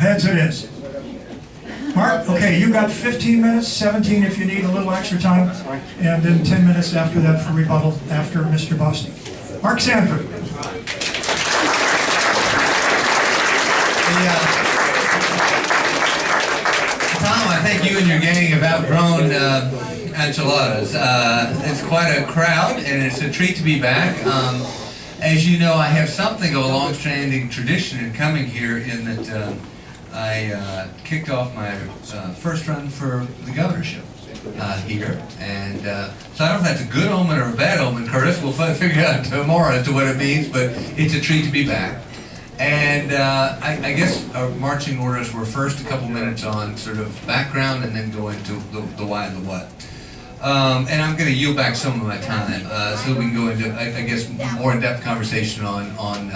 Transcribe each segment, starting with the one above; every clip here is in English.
Heads it is. Mark, okay, you got 15 minutes, 17 if you need a little extra time, and then 10 minutes after that for rebuttal after Mr. Bostic. Mark Sanford. Tom, I think you and your gang have outgrown enchiladas. It's quite a crowd, and it's a treat to be back. As you know, I have something of a long-standing tradition in coming here in that I kicked off my first run for the governorship here. And so I don't know if that's a good omen or a bad omen, Curtis. We'll figure out tomorrow as to what it means, but it's a treat to be back. And I guess our marching orders were first a couple minutes on sort of background and then go into the why and the what. And I'm going to yield back some of my time so we can go into, I guess, more in-depth conversation on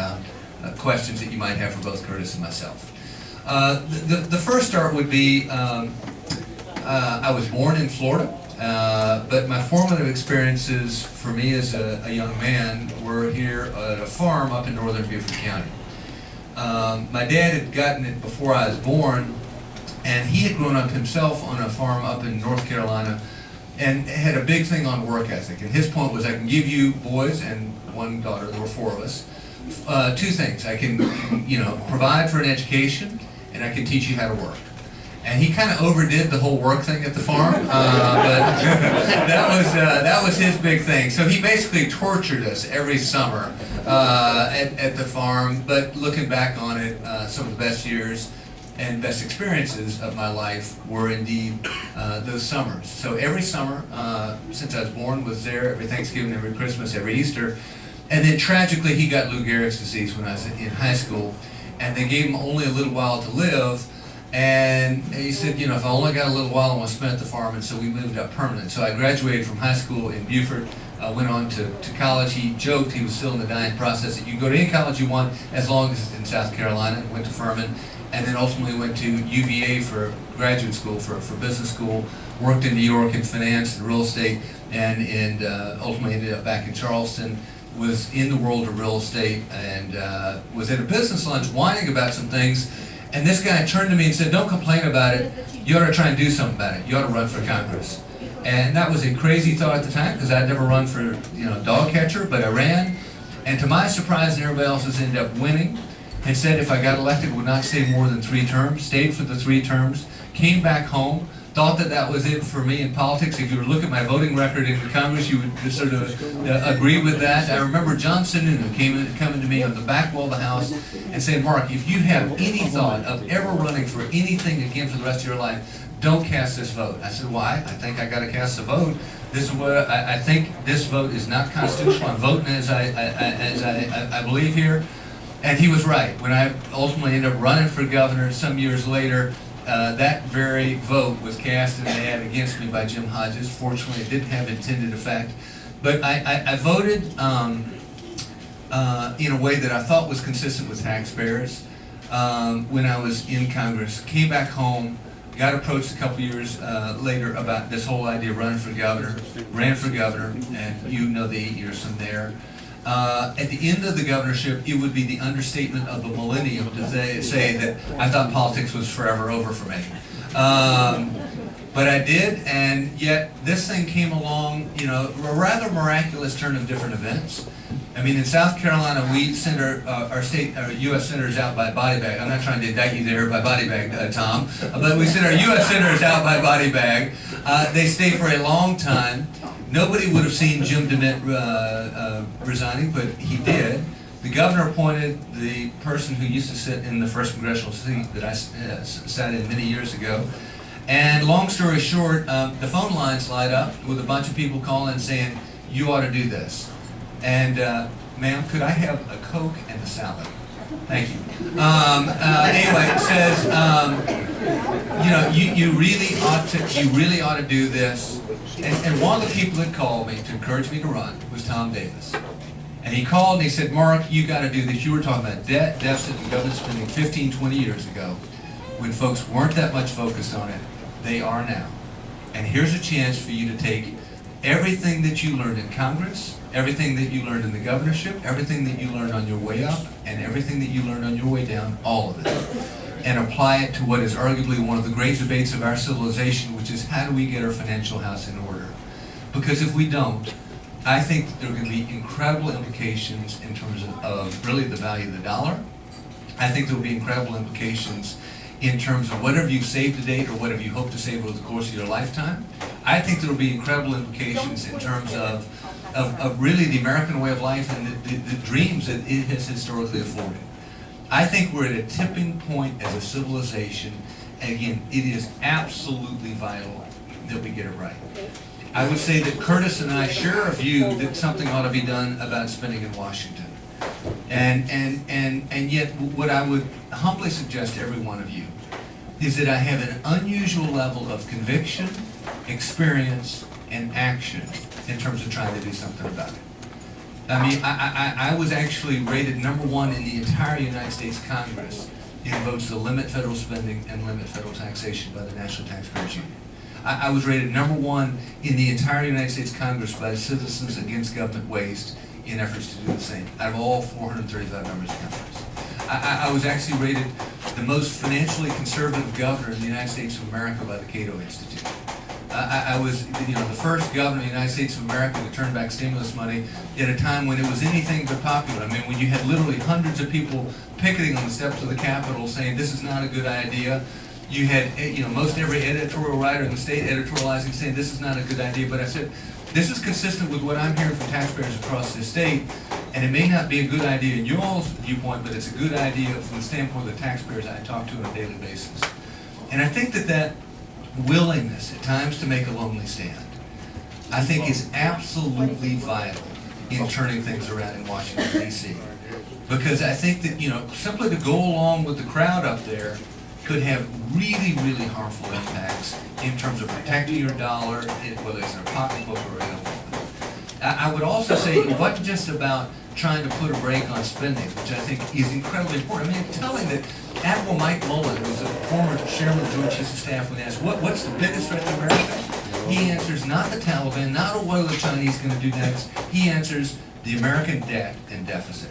questions that you might have for both Curtis and myself. The first start would be, I was born in Florida, but my formative experiences for me as a young man were here at a farm up in northern Beaufort County. My dad had gotten it before I was born, and he had grown up himself on a farm up in North Carolina and had a big thing on work ethic. And his point was, I can give you boys and one daughter, there were 4 of us, 2 things. I can, provide for an education, and I can teach you how to work. And he kind of overdid the whole work thing at the farm, but that was his big thing. So he basically tortured us every summer at the farm. But looking back on it, some of the best years and best experiences of my life were indeed those summers. So every summer since I was born was there, every Thanksgiving, every Christmas, every Easter. And then tragically he got Lou Gehrig's disease when I was in high school, and they gave him only a little while to live. And he said, if I only got a little while, I want to spend at the farm, and so we moved up permanent. So I graduated from high school in Beaufort, went on to college. He joked he was still in the dying process that you can go to any college you want as long as it's in South Carolina. Went to Furman, and then ultimately went to UVA for graduate school, for business school. Worked in New York in finance and real estate, and ultimately ended up back in Charleston. Was in the world of real estate, and was at a business lunch whining about some things. And this guy turned to me and said, "Don't complain about it. You ought to try and do something about it. You ought to run for Congress." And that was a crazy thought at the time, because I'd never run for dog catcher, but I ran. And to my surprise and everybody else's, ended up winning. And said if I got elected, would not stay more than 3 terms. Stayed for the 3 terms. Came back home. Thought that was it for me in politics. If you were to look at my voting record in Congress, you would sort of agree with that. I remember John Sununu coming to me on the back wall of the house and saying, "Mark, if you have any thought of ever running for anything again for the rest of your life, don't cast this vote." I said, "Why? I think I got to cast a vote. This is what I think. This vote is not constitutional. I'm voting as I believe here." And he was right. When I ultimately ended up running for governor some years later, that very vote was cast in the ad against me by Jim Hodges. Fortunately, it didn't have intended effect. But I voted in a way that I thought was consistent with taxpayers when I was in Congress. Came back home, got approached a couple years later about this whole idea of running for governor. Ran for governor, and the 8 years from there. At the end of the governorship, it would be the understatement of the millennium to say that I thought politics was forever over for me. But I did, and yet this thing came along, a rather miraculous turn of different events. I mean, in South Carolina, we send our U.S. senators out by body bag. I'm not trying to indict you there by body bag, Tom, but we send our U.S. senators out by body bag. They stay for a long time. Nobody would have seen Jim DeMint resigning, but he did. The governor appointed the person who used to sit in the first congressional seat that I sat in many years ago. And long story short, the phone lines light up with a bunch of people calling and saying, "You ought to do this." And, "Ma'am, could I have a Coke and a salad?" Thank you. Anyway, it says, you really ought to do this. And one of the people that called me to encourage me to run was Tom Davis. And he called and he said, "Mark, you got to do this. You were talking about debt, deficit, and government spending 15, 20 years ago when folks weren't that much focused on it. They are now. And here's a chance for you to take everything that you learned in Congress, everything that you learned in the governorship, everything that you learned on your way up, and everything that you learned on your way down, all of it. and apply it to what is arguably one of the great debates of our civilization, which is how do we get our financial house in order? Because if we don't, I think that there are going to be incredible implications in terms of really the value of the dollar. I think there will be incredible implications in terms of whatever you've saved to date or whatever you hope to save over the course of your lifetime. I think there will be incredible implications in terms of really the American way of life and the dreams that it has historically afforded. I think we're at a tipping point as a civilization, and again, it is absolutely vital that we get it right. I would say that Curtis and I share a view that something ought to be done about spending in Washington. And yet, what I would humbly suggest to every one of you is that I have an unusual level of conviction, experience, and action in terms of trying to do something about it. I mean, I was actually rated #1 in the entire United States Congress in votes to limit federal spending and limit federal taxation by the National Taxpayers Union. I was rated #1 in the entire United States Congress by Citizens Against Government Waste in efforts to do the same, out of all 435 members of Congress. I was actually rated the most financially conservative governor in the United States of America by the Cato Institute. I was, the first governor of the United States of America to turn back stimulus money at a time when it was anything but popular. I mean, when you had literally hundreds of people picketing on the steps of the Capitol saying this is not a good idea. You had, most every editorial writer in the state editorializing saying this is not a good idea. But I said, this is consistent with what I'm hearing from taxpayers across the state, and it may not be a good idea in y'all's viewpoint, but it's a good idea from the standpoint of the taxpayers I talk to on a daily basis. And I think that willingness at times to make a lonely stand, I think is absolutely vital in turning things around in Washington, D.C. Because I think that, simply to go along with the crowd up there could have really, really harmful impacts in terms of protecting your dollar, whether it's in a pocketbook or in a wallet. I would also say it wasn't just about trying to put a brake on spending, which I think is incredibly important. I mean, telling that Admiral Mike Mullen, who's a former chairman of the Joint Chiefs of Staff, when asked, what's the biggest threat to America? He answers, not the Taliban, not what are the Chinese going to do next. He answers, the American debt and deficit.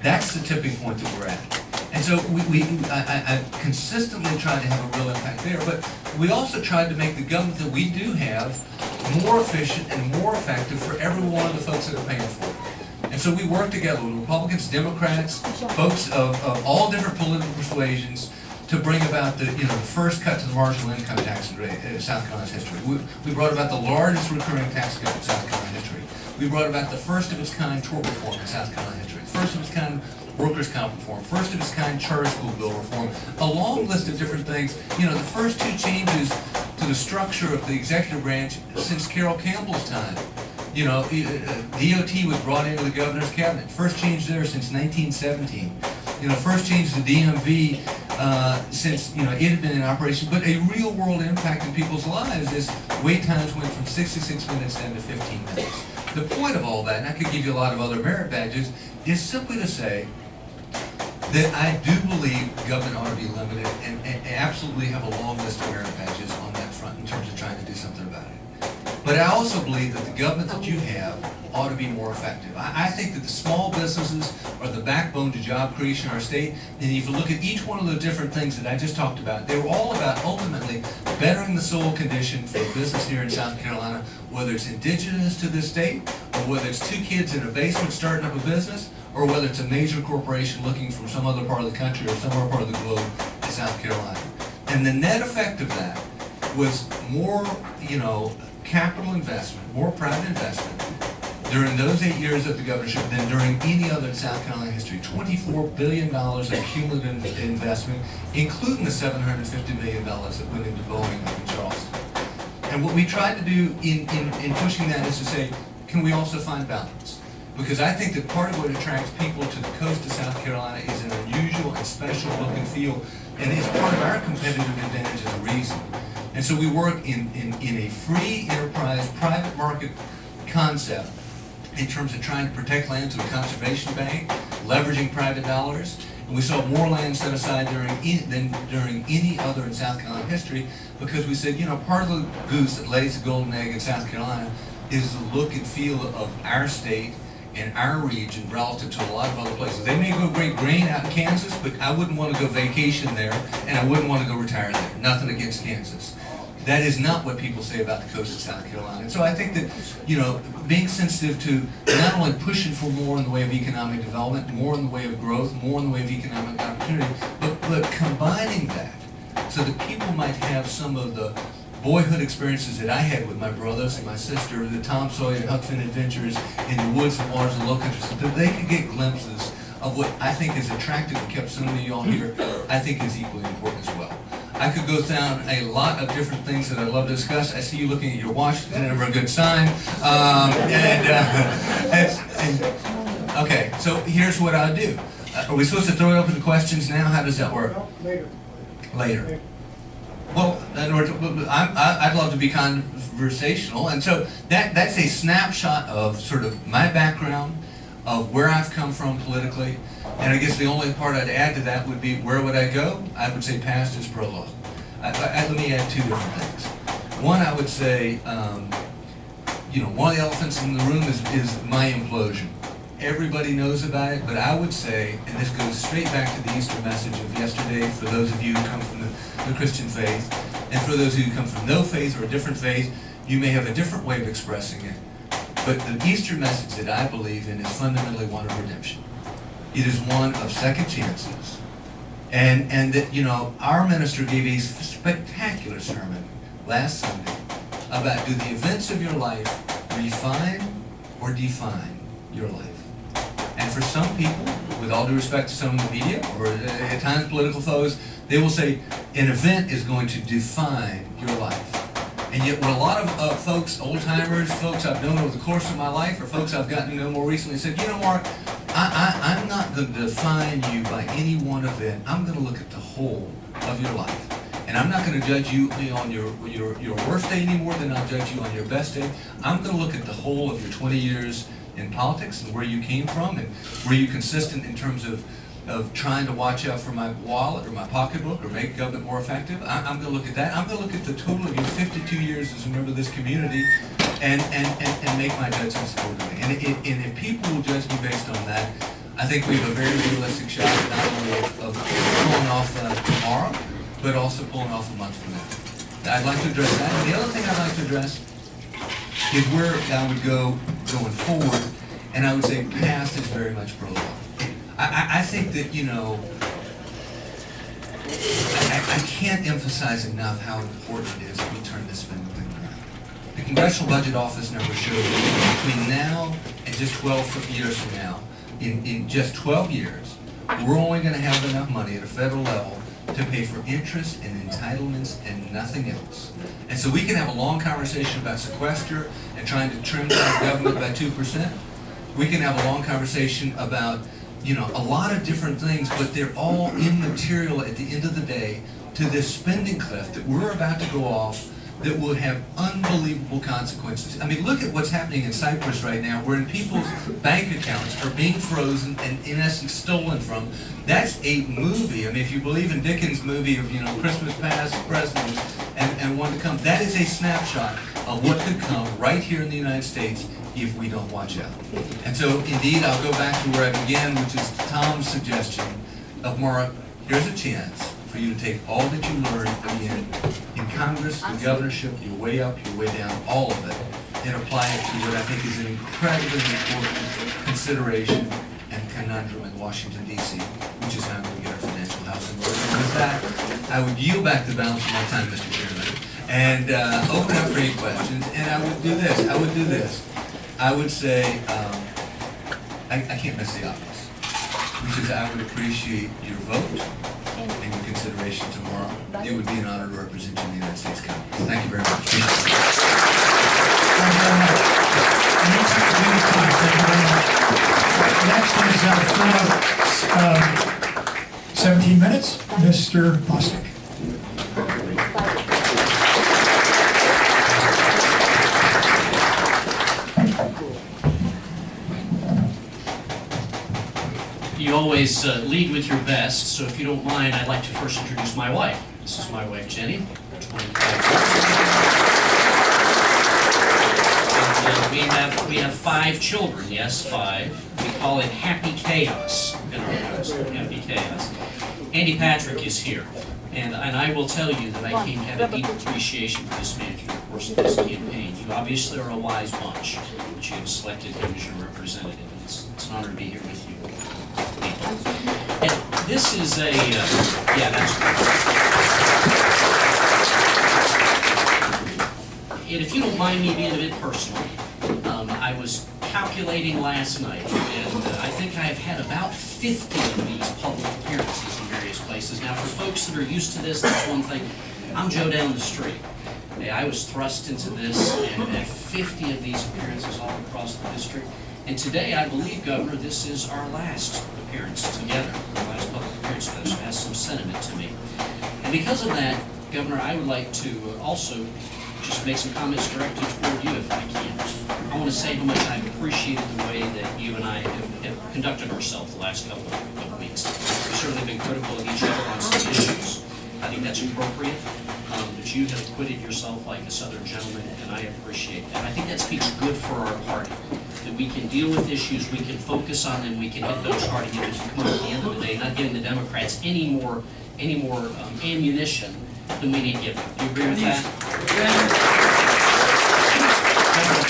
That's the tipping point that we're at. And so I consistently tried to have a real impact there, but we also tried to make the government that we do have more efficient and more effective for every one of the folks that are paying for it. And so we worked together with Republicans, Democrats, folks of all different political persuasions to bring about the first cut to the marginal income tax rate in South Carolina's history. We brought about the largest recurring tax cut in South Carolina history. We brought about the first of its kind tort reform in South Carolina history. First of its kind workers' comp reform, first of its kind charter school bill reform, a long list of different things. The first two changes to the structure of the executive branch since Carroll Campbell's time. DOT was brought into the governor's cabinet. First change there since 1917. First change to DMV since it had been in operation, but a real world impact in people's lives as wait times went from 66 minutes down to 15 minutes. The point of all that, and I could give you a lot of other merit badges, is simply to say that I do believe government ought to be limited and absolutely have a long list of merit badges on that front in terms of trying to do something about it. But I also believe that the government that you have ought to be more effective. I think that the small businesses are the backbone to job creation in our state. And if you look at each one of the different things that I just talked about, they were all about ultimately bettering the soil condition for business here in South Carolina, whether it's indigenous to this state, or whether it's two kids in a basement starting up a business, or whether it's a major corporation looking from some other part of the country or some other part of the globe to South Carolina. And the net effect of that was more, capital investment, more private investment during those 8 years of the governorship than during any other in South Carolina history. $24 billion of cumulative investment, including the $750 million that went into Boeing up in Charleston. And what we tried to do in pushing that is to say, can we also find balance? Because I think that part of what attracts people to the coast of South Carolina is an unusual and special look and feel, and it's part of our competitive advantage as a reason. And so we work in a free enterprise, private market concept in terms of trying to protect land through a conservation bank, leveraging private dollars. And we saw more land set aside than during any other in South Carolina history, because we said, part of the goose that lays the golden egg in South Carolina is the look and feel of our state in our region relative to a lot of other places. They may go great grain out in Kansas, but I wouldn't want to go vacation there, and I wouldn't want to go retire there. Nothing against Kansas. That is not what people say about the coast of South Carolina. And so I think that, you know, being sensitive to not only pushing for more in the way of economic development, more in the way of growth, more in the way of economic opportunity, but combining that so that people might have some of the boyhood experiences that I had with my brothers and my sister, the Tom Sawyer and Huck Finn adventures in the woods and waters and low country, so that they could get glimpses of what I think is attractive and kept so many of y'all here, I think is equally important as well. I could go down a lot of different things that I'd love to discuss. I see you looking at your watch. It's never a good sign. Okay, so here's what I'll do. Are we supposed to throw it open to questions now? How does that work? Later. Well, in other words, I'd love to be conversational, and so that's a snapshot of sort of my background, of where I've come from politically, and I guess the only part I'd add to that would be, where would I go? I would say past is prologue. Let me add two different things. One, I would say, you know, one of the elephants in the room is my implosion. Everybody knows about it, but I would say, and this goes straight back to the Easter message of yesterday, for those of you who come from the Christian faith, and for those of you who come from no faith or a different faith, you may have a different way of expressing it. But the Easter message that I believe in is fundamentally one of redemption. It is one of second chances. And that, you know, our minister gave a spectacular sermon last Sunday about, do the events of your life refine or define your life? And for some people, with all due respect to some of the media, or at times political foes, they will say an event is going to define your life. And yet what a lot of folks, old-timers, folks I've known over the course of my life, or folks I've gotten to know more recently, said, you know, Mark, I'm not going to define you by any one event. I'm going to look at the whole of your life. And I'm not going to judge you on your worst day any more than I'll judge you on your best day. I'm going to look at the whole of your 20 years in politics and where you came from, and were you consistent in terms of trying to watch out for my wallet or my pocketbook or make government more effective. I'm going to look at that. I'm going to look at the total of your 52 years as a member of this community and make my judgments accordingly. And if people will judge me based on that, I think we have a very realistic shot not only of pulling off tomorrow, but also pulling off a month from now. I'd like to address that. And the other thing I'd like to address is where I would go going forward, and I would say past is very much prologue. I think that, you know, I can't emphasize enough how important it is that we turn this spending thing around. The Congressional Budget Office number showed that between now and just 12 years from now, in just 12 years, we're only going to have enough money at a federal level to pay for interest and entitlements and nothing else. And so we can have a long conversation about sequester and trying to trim down government by 2%. We can have a long conversation about, you know, a lot of different things, but they're all immaterial at the end of the day to this spending cliff that we're about to go off that will have unbelievable consequences. I mean, look at what's happening in Cyprus right now, where people's bank accounts are being frozen and in essence stolen from. That's a movie. I mean, if you believe in Dickens' movie of, you know, Christmas past, present, and one to come, that is a snapshot of what could come right here in the United States if we don't watch out. And so, indeed, I'll go back to where I began, which is Tom's suggestion of, Maura, here's a chance for you to take all that you learned in Congress, the governorship, your way up, your way down, all of it, and apply it to what I think is an incredibly important consideration and conundrum in Washington, D.C., which is how we get our financial house in order. And with that, I would yield back the balance of my time, Mr. Chairman, and open up for any questions. And I would do this. I would say, I can't miss the obvious, which is I would appreciate your vote and your consideration tomorrow. It would be an honor to represent you in the United States Congress. Thank you very much. Thank you very much. Anytime. Thank you very much. Next is 17 minutes, Mr. Bostic. You always lead with your best, so if you don't mind, I'd like to first introduce my wife. This is my wife, Jenny, 25 years. We have 5 children, yes, 5. We call it Happy Chaos in our house, Happy Chaos. Andy Patrick is here, and I will tell you that I came to have a deep appreciation for this man through the course of this campaign. You obviously are a wise bunch, but you have selected him as your representative, and it's an honor to be here with you. And this is a, yeah, that's And if you don't mind me being a bit personal, I was calculating last night, and I think I've had about 50 of these public appearances in various places. Now, for folks that are used to this, that's one thing. I'm Joe down the street. Okay, I was thrust into this, and had 50 of these appearances all across the district. And today, I believe, Governor, this is our last appearance together, our last public appearance together, so it has some sentiment to me. And because of that, Governor, I would like to also just make some comments directed toward you if I can. I want to say how much I've appreciated the way that you and I have conducted ourselves the last couple of weeks. We've certainly been critical of each other on some issues. I think that's appropriate, but you have acquitted yourself like a Southern gentleman, and I appreciate that. I think that speaks good for our party, that we can deal with issues, we can focus on them, we can hit those hard, and we can come out at the end of the day, not giving the Democrats any more ammunition than we need to give them. Do you agree with that?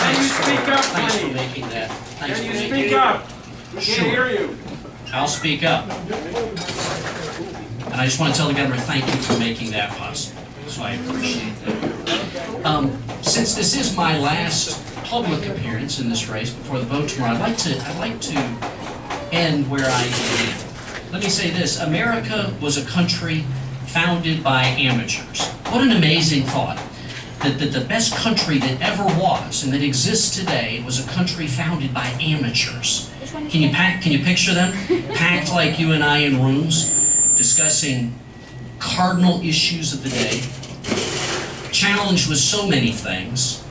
Thanks for making that. Thanks for making Speak up. We Sure. can't hear you. I'll speak up. And I just want to tell the Governor, thank you for making that possible. So I appreciate that. Since this is my last public appearance in this race before the vote tomorrow, I'd like to end where I began. Let me say this: America was a country founded by amateurs. What an amazing thought. That the best country that ever was and that exists today was a country founded by amateurs. Can you picture them? Packed like you and I in rooms, discussing cardinal issues of the day, challenged with so many things.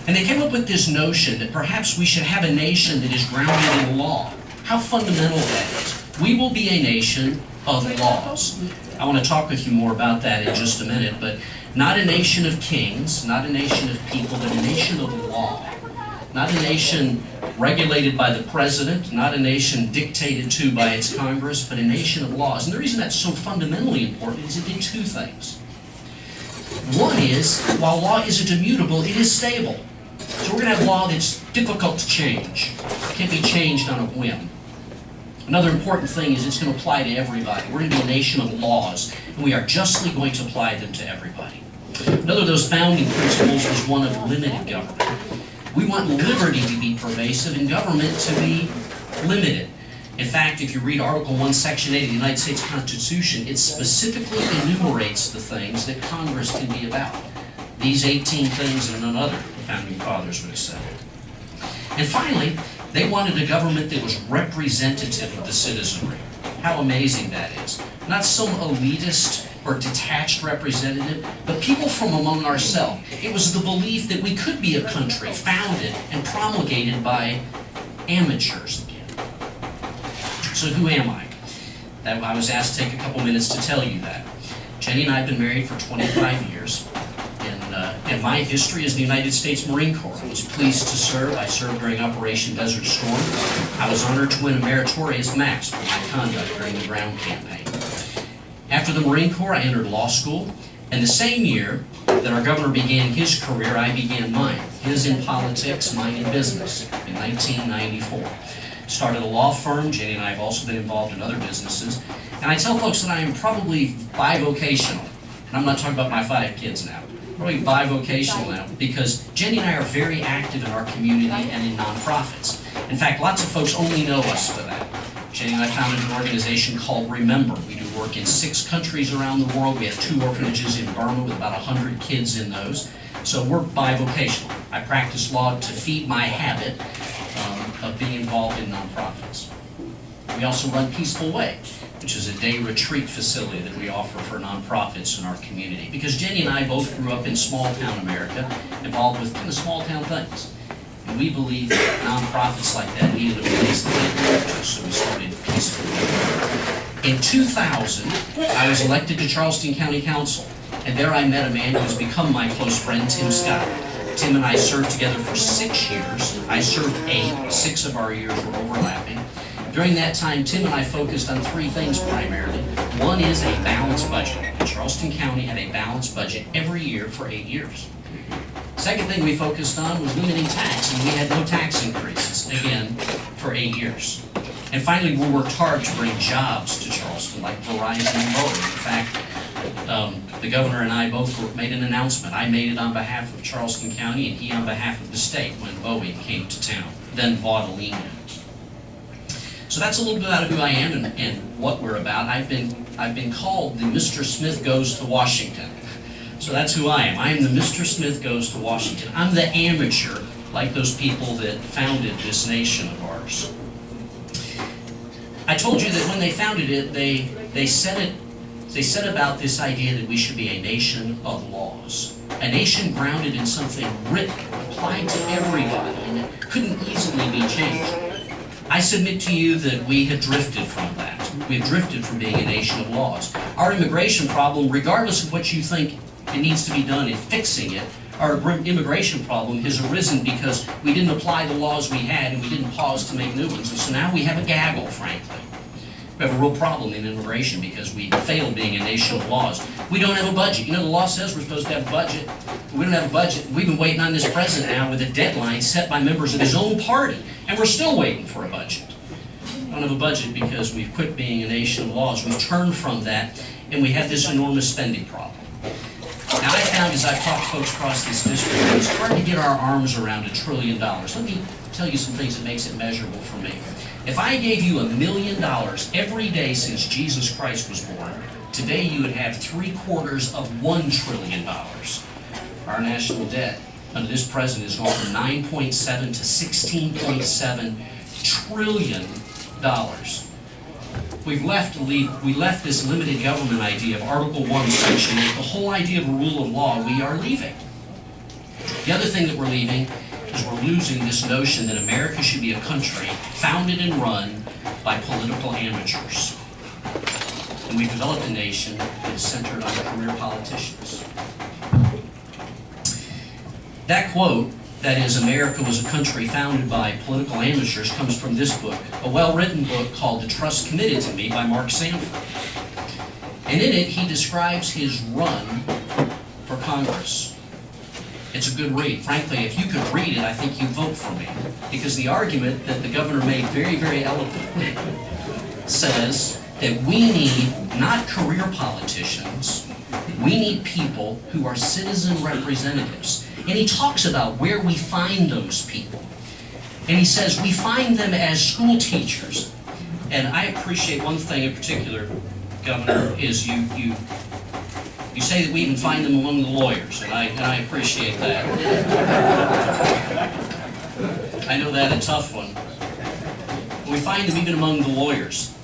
And they came up with this notion that perhaps we should have a nation that is grounded in law. How fundamental that is. We will be a nation of laws. I want to talk with you more about that in just a minute, but not a nation of kings, not a nation of people, but a nation of law. Not a nation regulated by the president, not a nation dictated to by its Congress, but a nation of laws. And the reason that's so fundamentally important is it did 2 things. One is, while law isn't immutable, it is stable. So we're going to have law that's difficult to change. It can't be changed on a whim. Another important thing is it's going to apply to everybody. We're going to be a nation of laws, and we are justly going to apply them to everybody. Another of those founding principles was one of limited government. We want liberty to be pervasive and government to be limited. In fact, if you read Article 1, Section 8 of the United States Constitution, it specifically enumerates the things that Congress can be about. These 18 things and none other, the Founding Fathers would have said. And finally, they wanted a government that was representative of the citizenry. How amazing that is. Not some elitist or detached representative, but people from among ourselves. It was the belief that we could be a country founded and promulgated by amateurs again. So who am I? I was asked to take a couple minutes to tell you that. Jenny and I have been married for 25 years. And my history is the United States Marine Corps. I was pleased to serve. I served during Operation Desert Storm. I was honored to win a meritorious max for my conduct during the ground campaign. After the Marine Corps, I entered law school. And the same year that our governor began his career, I began mine. His in politics, mine in business, in 1994. Started a law firm. Jenny and I have also been involved in other businesses. And I tell folks that I am probably bivocational. And I'm not talking about my 5 kids now. Probably bivocational now, because Jenny and I are very active in our community and in nonprofits. In fact, lots of folks only know us for that. Jenny and I founded an organization called Remember. We do work in 6 countries around the world. We have 2 orphanages in Burma with about 100 kids in those. So we're bivocational. I practice law to feed my habit of being involved in nonprofits. We also run Peaceful Way, which is a day retreat facility that we offer for nonprofits in our community. Because Jenny and I both grew up in small town America, involved with kind of small town things. And we believe that nonprofits like that needed a place to get, so we started Peaceful Way. In 2000, I was elected to Charleston County Council, and there I met a man who has become my close friend, Tim Scott. Tim and I served together for 6 years. I served 8. 6 of our years were overlapping. During that time, Tim and I focused on 3 things primarily. One is a balanced budget. Charleston County had a balanced budget every year for 8 years. Second thing we focused on was limiting tax, and we had no tax increases, again, for 8 years. And finally, we worked hard to bring jobs to Charleston, like Verizon and Boeing. In fact, the governor and I both made an announcement. I made it on behalf of Charleston County, and he on behalf of the state when Boeing came to town, then bought Alina. So that's a little bit about who I am and what we're about. I've been called the Mr. Smith Goes to Washington. So that's who I am. I am the Mr. Smith Goes to Washington. I'm the amateur, like those people that founded this nation of ours. I told you that when they founded it, they said about this idea that we should be a nation of laws. A nation grounded in something written, applied to everybody, and it couldn't easily be changed. I submit to you that we have drifted from that. We have drifted from being a nation of laws. Our immigration problem, regardless of what you think it needs to be done in fixing it, our immigration problem has arisen because we didn't apply the laws we had and we didn't pause to make new ones. And so now we have a gaggle, frankly. We have a real problem in immigration because we failed being a nation of laws. We don't have a budget. You know, the law says we're supposed to have a budget. We don't have a budget. We've been waiting on this president now with a deadline set by members of his own party, and we're still waiting for a budget. We don't have a budget because we've quit being a nation of laws. We've turned from that, and we have this enormous spending problem. Now, I found as I've talked to folks across this district, it's hard to get our arms around $1 trillion. Let me tell you some things that makes it measurable for me. If I gave you $1 million every day since Jesus Christ was born, today you would have 3/4 of $1 trillion. Our national debt under this president has gone from 9.7 to $16.7 trillion. We left this limited government idea of Article 1, Section 8, the whole idea of a rule of law. We are leaving. The other thing that we're leaving is we're losing this notion that America should be a country founded and run by political amateurs. And we've developed a nation that is centered on career politicians. That quote, that is, America was a country founded by political amateurs, comes from this book, a well-written book called The Trust Committed to Me by Mark Sanford. And in it, he describes his run for Congress. It's a good read. Frankly, if you could read it, I think you'd vote for me. Because the argument that the governor made very, very eloquently says that we need not career politicians, we need people who are citizen representatives. And he talks about where we find those people. And he says we find them as school teachers. And I appreciate one thing in particular, Governor, is you say that we even find them among the lawyers, and I appreciate that. I know that's a tough one. We find them even among the lawyers.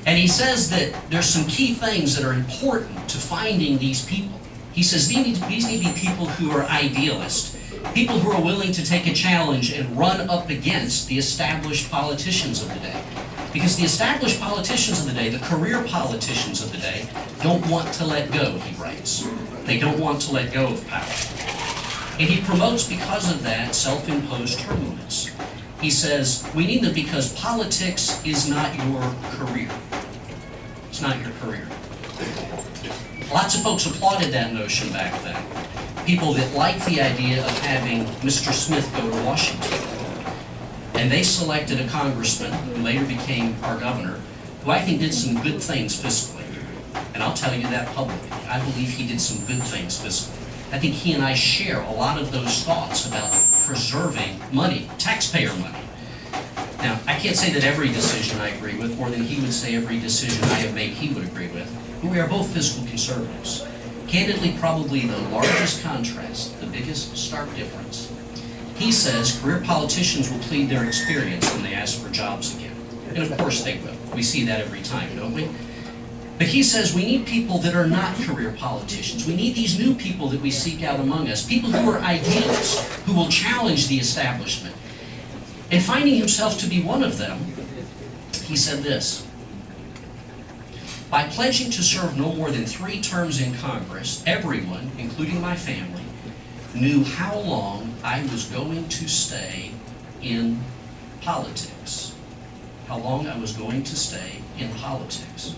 And he says that there's some key things that are important to finding these people. He says these need to be people who are idealists, people who are willing to take a challenge and run up against the established politicians of the day. Because the established politicians of the day, the career politicians of the day, don't want to let go, he writes. They don't want to let go of power. And he promotes, because of that, self-imposed term limits. He says, we need them because politics is not your career. It's not your career. Lots of folks applauded that notion back then. People that liked the idea of having Mr. Smith go to Washington. And they selected a congressman who later became our governor, who I think did some good things fiscally. And I'll tell you that publicly. I believe he did some good things fiscally. I think he and I share a lot of those thoughts about preserving money, taxpayer money. Now, I can't say that every decision I agree with, more than he would say every decision I have made he would agree with, but we are both fiscal conservatives. Candidly, probably the largest contrast, the biggest stark difference. He says career politicians will plead their experience when they ask for jobs again. And of course they will. We see that every time, don't we? But he says we need people that are not career politicians. We need these new people that we seek out among us, people who are idealists, who will challenge the establishment. And finding himself to be one of them, he said this: by pledging to serve no more than 3 terms in Congress, everyone, including my family, knew how long I was going to stay in politics. How long I was going to stay in politics.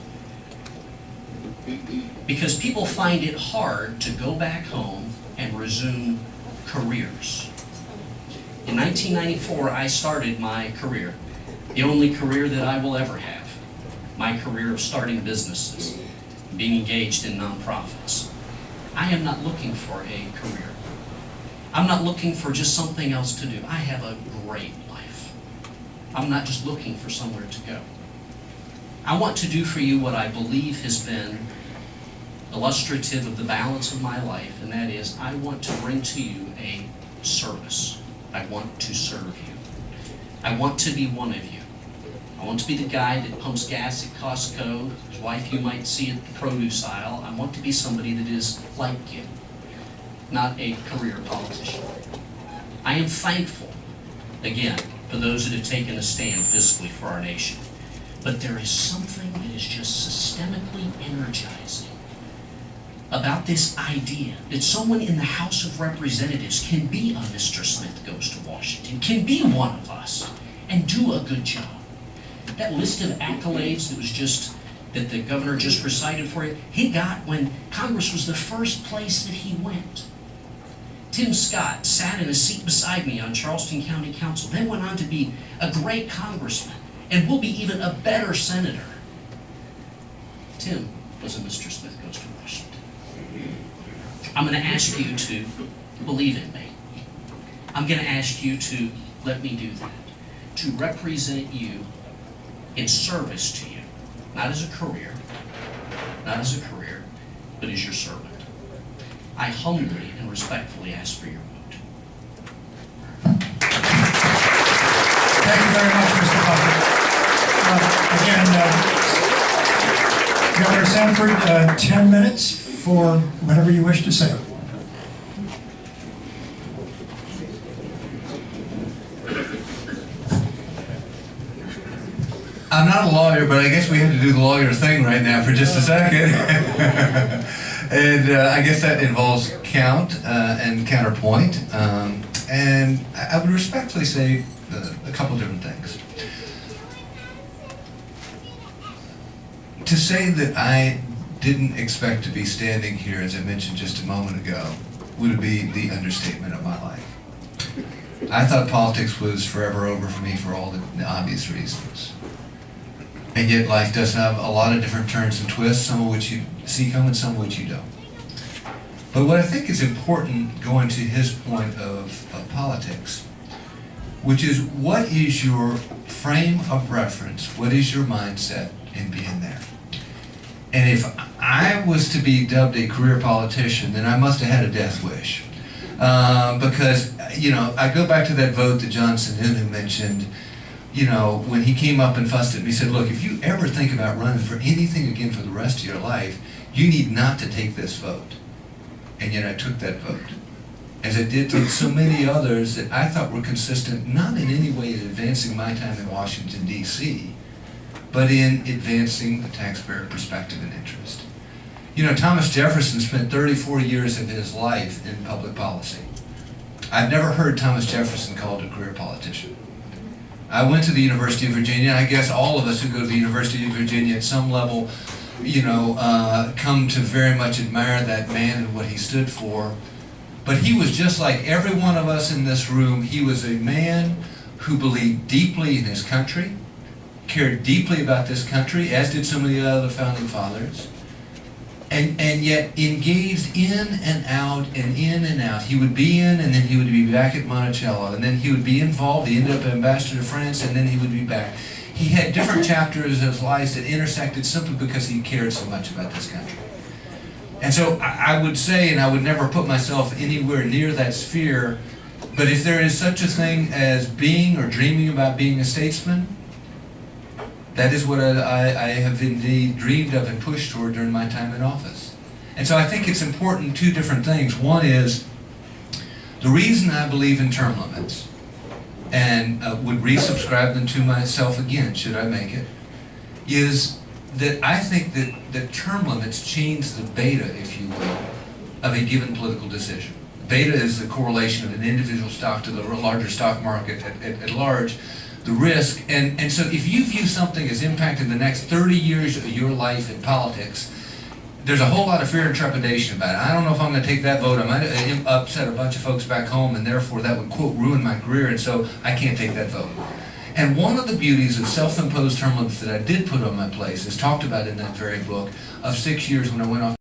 Because people find it hard to go back home and resume careers. In 1994, I started my career, the only career that I will ever have, my career of starting businesses, being engaged in nonprofits. I am not looking for a career. I'm not looking for just something else to do. I have a great life. I'm not just looking for somewhere to go. I want to do for you what I believe has been illustrative of the balance of my life, and that is I want to bring to you a service. I want to serve you. I want to be one of you. I want to be the guy that pumps gas at Costco, his wife you might see at the produce aisle. I want to be somebody that is like you, not a career politician. I am thankful, again, for those that have taken a stand physically for our nation. But there is something that is just systemically energizing about this idea that someone in the House of Representatives can be a Mr. Smith Goes to Washington, can be one of us, and do a good job. That list of accolades that the governor just recited for you, he got when Congress was the first place that he went. Tim Scott sat in a seat beside me on Charleston County Council, then went on to be a great congressman, and will be even a better senator. Tim was a Mr. Smith Goes to Washington. I'm going to ask you to believe in me. I'm going to ask you to let me do that, to represent you in service to you, not as a career, but as your servant. I humbly and respectfully ask for your vote. Thank you very much, Mr. Buffett. Again, Governor Sanford, 10 minutes for whatever you wish to say. I'm not a lawyer, but I guess we have to do the lawyer thing right now for just a second. And I guess that involves count and counterpoint. And I would respectfully say a couple different things. To say that I didn't expect to be standing here, as I mentioned just a moment ago, would be the understatement of my life. I thought politics was forever over for me for all the obvious reasons. And yet life does have a lot of different turns and twists, some of which you see coming, some of which you don't. But what I think is important, going to his point of politics, which is what is your frame of reference, what is your mindset in being there? And if I was to be dubbed a career politician, then I must have had a death wish. Because, I go back to that vote that John Sununu mentioned, when he came up and fussed at me, he said, look, if you ever think about running for anything again for the rest of your life, you need not to take this vote. And yet I took that vote, as I did take so many others that I thought were consistent, not in any way in advancing my time in Washington, D.C., but in advancing the taxpayer perspective and interest. Thomas Jefferson spent 34 years of his life in public policy. I've never heard Thomas Jefferson called a career politician. I went to the University of Virginia. I guess all of us who go to the University of Virginia at some level, come to very much admire that man and what he stood for. But he was just like every one of us in this room. He was a man who believed deeply in his country, cared deeply about this country, as did so many other founding fathers, and yet engaged in and out and in and out. He would be in, and then he would be back at Monticello, and then he would be involved. He ended up ambassador to France, and then he would be back. He had different chapters of his life that intersected simply because he cared so much about this country. And so I would say, and I would never put myself anywhere near that sphere, but if there is such a thing as being or dreaming about being a statesman, that is what I have indeed dreamed of and pushed toward during my time in office. And so I think it's important, two different things. One is, the reason I believe in term limits, and would resubscribe them to myself again, should I make it, is that I think that term limits change the beta, if you will, of a given political decision. beta is the correlation of an individual stock to the larger stock market at large, the risk. And so if you view something as impacting the next 30 years of your life in politics, there's a whole lot of fear and trepidation about it. I don't know if I'm going to take that vote. I might upset a bunch of folks back home, and therefore that would, quote, ruin my career, and so I can't take that vote. And one of the beauties of self-imposed term limits that I did put on my place is talked about in that very book of 6 years when I went off